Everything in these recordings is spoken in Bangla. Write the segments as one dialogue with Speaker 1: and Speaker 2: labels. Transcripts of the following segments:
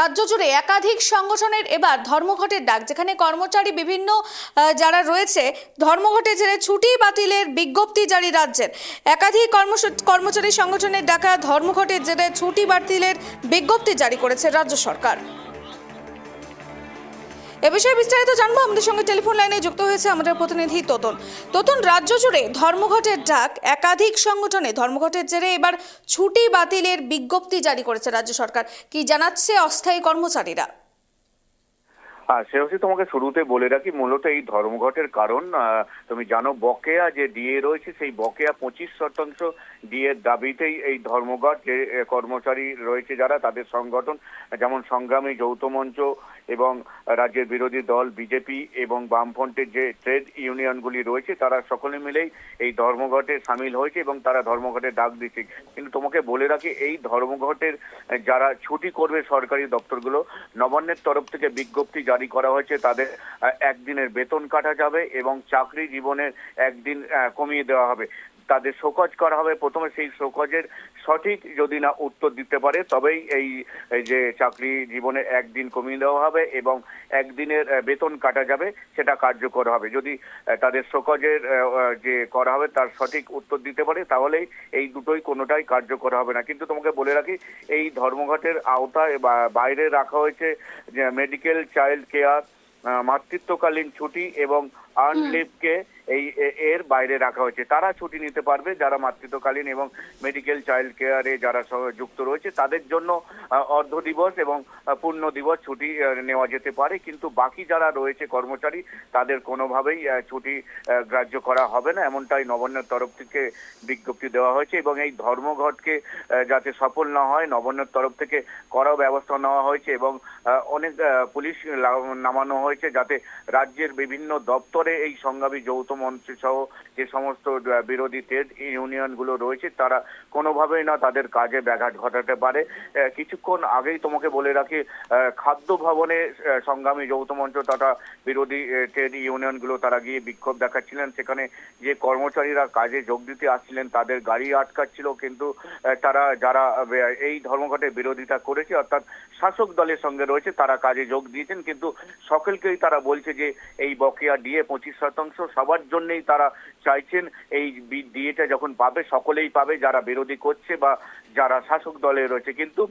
Speaker 1: রাজ্য জুড়ে একাধিক সংগঠনের এবার ধর্মঘটের ডাক, যেখানে কর্মচারী বিভিন্ন যারা রয়েছে ধর্মঘটের জেরে ছুটি বাতিলের বিজ্ঞপ্তি জারি। রাজ্যের একাধিক কর্মচারী সংগঠনের ডাকা ধর্মঘটের জেরে ছুটি বাতিলের বিজ্ঞপ্তি জারি করেছে রাজ্য সরকার। এ বিষয়ে বিস্তারিত জানবো, আমাদের সঙ্গে টেলিফোন লাইনে যুক্ত হয়েছে আমাদের প্রতিনিধি তোতন। রাজ্য জুড়ে ধর্মঘটের ডাক, একাধিক সংগঠনে ধর্মঘটের জেরে এবার ছুটি বাতিলের বিজ্ঞপ্তি জারি করেছে রাজ্য সরকার। কি জানাচ্ছে অস্থায়ী কর্মচারীরা?
Speaker 2: সে হচ্ছে, তোমাকে শুরুতে বলে রাখি, মূলত এই ধর্মঘটের কারণ তুমি জানো, বকেয়া যে ডিএ রয়েছে সেই বকেয়া 25% ডিএর দাবিতেই এই ধর্মঘট। যে কর্মচারী রয়েছে যারা, তাদের সংগঠন যেমন সংগ্রামী যৌথ মঞ্চ এবং রাজ্যের বিরোধী দল বিজেপি এবং বামফ্রন্টের যে ট্রেড ইউনিয়নগুলি রয়েছে, তারা সকলে মিলেই এই ধর্মঘটে সামিল হয়েছে এবং তারা ধর্মঘটের ডাক দিচ্ছে। কিন্তু তোমাকে বলে রাখি, এই ধর্মঘটের যারা ছুটি করবে সরকারি দপ্তরগুলো, নবান্নের তরফ থেকে বিজ্ঞপ্তি জারি করা হয়েছে। তাদের একদিনের বেতন কাটা যাবে এবং চাকরি জীবনের একদিন কমিয়ে দেওয়া হবে। তাদের শোকজ করা হবে। প্রথমে সেই শোকজের সঠিক যদি না উত্তর দিতে পারে, তবেই এই যে চাকরি জীবনে একদিন কমিয়ে দেওয়া হবে এবং একদিনের বেতন কাটা যাবে, সেটা কার্যকর হবে। যদি তাদের শোকজের যে করা হবে তার সঠিক উত্তর দিতে পারে, তাহলেই এই দুটোই কোনোটাই কার্যকর হবে না। কিন্তু তোমাকে বলে রাখি, এই ধর্মঘটের আওতায় বাইরে রাখা হয়েছে মেডিকেল চাইল্ড কেয়ার, মাতৃত্বকালীন ছুটি এবং আর্ন লিভকে এর বাইরে রাখা হয়েছে। তারা ছুটি নিতে পারবে যারা মাতৃত্বকালীন এবং মেডিকেল চাইল্ড কেয়ারে যারা যুক্ত রয়েছে, তাদের জন্য অর্ধ দিবস এবং পূর্ণ দিবস ছুটি নেওয়া যেতে পারে। কিন্তু বাকি যারা রয়েছে কর্মচারী, তাদের কোনোভাবেই ছুটি গ্রাহ্য করা হবে না, এমনটাই নবান্নের তরফ থেকে বিজ্ঞপ্তি দেওয়া হয়েছে। এবং এই ধর্মঘটকে যাতে সফল না হয়, নবান্নের তরফ থেকে কড়া ব্যবস্থা নেওয়া হয়েছে এবং অনেক পুলিশ নামানো হয়েছে, যাতে রাজ্যের বিভিন্ন দপ্তরে এই সংগ্রামী যৌথ মঞ্চ সহ যে সমস্ত বিরোধী ট্রেড ইউনিয়নগুলো রয়েছে, তারা কোনোভাবেই না তাদের কাজে ব্যাঘাত ঘটাতে পারে। কিছুক্ষণ আগেই তোমাকে বলে রাখি, খাদ্য ভবনে সংগ্রামী যৌথ মঞ্চ তথা বিরোধী ট্রেড ইউনিয়নগুলো তারা গিয়ে বিক্ষোভ দেখাচ্ছিলেন। সেখানে যে কর্মচারীরা কাজে যোগ দিতে আসছিলেন, তাদের গাড়ি আটকাচ্ছিল। কিন্তু তারা যারা এই ধর্মঘটের বিরোধিতা করেছে, অর্থাৎ শাসক দলের সঙ্গে রয়েছে, তারা কাজে যোগ দিয়েছেন। কিন্তু সকলকেই তারা বলছে যে এই বকেয়া ডিএ 25% সবার জন্যই তারা চাইছেন এই ডিএটা যখন পাবে সকলেই পাবে, যারা বিরোধী করছে বা যারা শাসক দলে রয়েছে। কিন্তু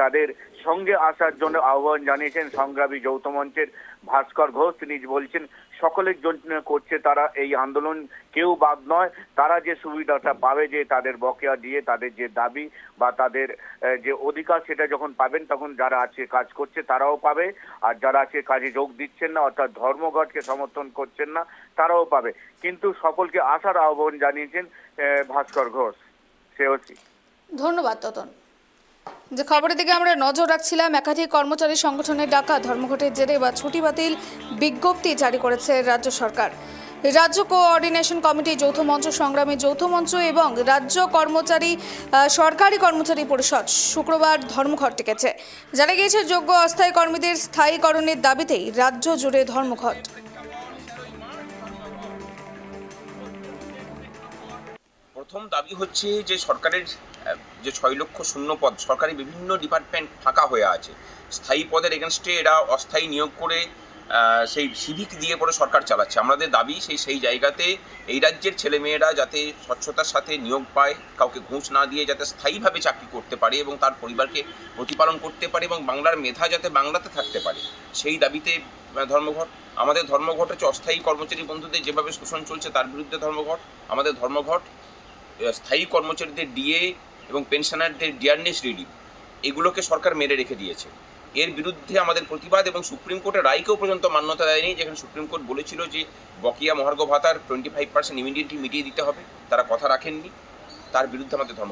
Speaker 2: তাদের সঙ্গে আসার জন্য আহ্বান জানিয়েছেন সংগ্রামী যৌথ মঞ্চের ভাস্কর ঘোষ। তিনি বলছেন সকলের জন্য করছে তারা এই আন্দোলন, কেউ বাদ নয়। তারা যে সুবিধাটা পাবে, যে তাদের বকেয়া দিয়ে তাদের যে দাবি বা তাদের যে অধিকার, সেটা যখন পাবেন তখন যারা আছে কাজ করছে তারাও পাবে, আর যারা আছে কাজে যোগ দিচ্ছেন না অর্থাৎ ধর্মঘটকে সমর্থন করছেন না, তারাও পাবে। কিন্তু সকলকে আসার আহ্বান জানিয়েছেন ভাস্কর ঘোষ।
Speaker 1: ধন্যবাদ তোতন। যে খবরের দিকে আমরা নজর রাখছিলাম, একাধিক কর্মচারী সংগঠনের ডাকা ধর্মঘটের জেরে বা ছুটি বাতিল বিজ্ঞপ্তি জারি করেছে রাজ্য সরকার। রাজ্য কোঅর্ডিনেশন কমিটি, যৌথ মঞ্চ, সংগ্রামী যৌথ মঞ্চ এবং রাজ্য সরকারি কর্মচারী পরিষদ শুক্রবার ধর্মঘট ডেকেছে। জানা গিয়েছে, যোগ্য অস্থায়ী কর্মীদের স্থায়ীকরণের দাবিতেই রাজ্য জুড়ে ধর্মঘট।
Speaker 3: প্রথম দাবি হচ্ছে যে সরকারের যে 6 লক্ষ শূন্য পদ, সরকারি বিভিন্ন ডিপার্টমেন্ট ফাঁকা হয়ে আছে, স্থায়ী পদের এগেনস্টে এরা অস্থায়ী নিয়োগ করে সেই সিভিক দিয়ে পরে সরকার চালাচ্ছে। আমাদের দাবি সেই জায়গাতে এই রাজ্যের ছেলেমেয়েরা যাতে স্বচ্ছতার সাথে নিয়োগ পায়, কাউকে ঘুষ না দিয়ে যাতে স্থায়ীভাবে চাকরি করতে পারে এবং তার পরিবারকে প্রতিপালন করতে পারে এবং বাংলার মেধা যাতে বাংলাতে থাকতে পারে, সেই দাবিতে ধর্মঘট। আমাদের ধর্মঘট হচ্ছে অস্থায়ী কর্মচারী বন্ধুদের যেভাবে শোষণ চলছে তার বিরুদ্ধে ধর্মঘট। আমাদের ধর্মঘট স্থায়ী কর্মচারীদের ডিএ এবং পেনশনারদের ডিয়ারনেস রিলিফ, এগুলোকে সরকার মেরে রেখে দিয়েছে। এর বিরুদ্ধে আমাদের প্রতিবাদ এবং সুপ্রিম কোর্টের রায়কেও পর্যন্ত মান্যতা দেয়নি, যেখানে সুপ্রিম কোর্ট বলেছিল যে বকেয়া মহার্ঘ ভাতার 25% ইমিডিয়েটলি মিটিয়ে দিতে হবে, তারা কথা রাখেননি। তার বিরুদ্ধে আমাদের ধর্ম।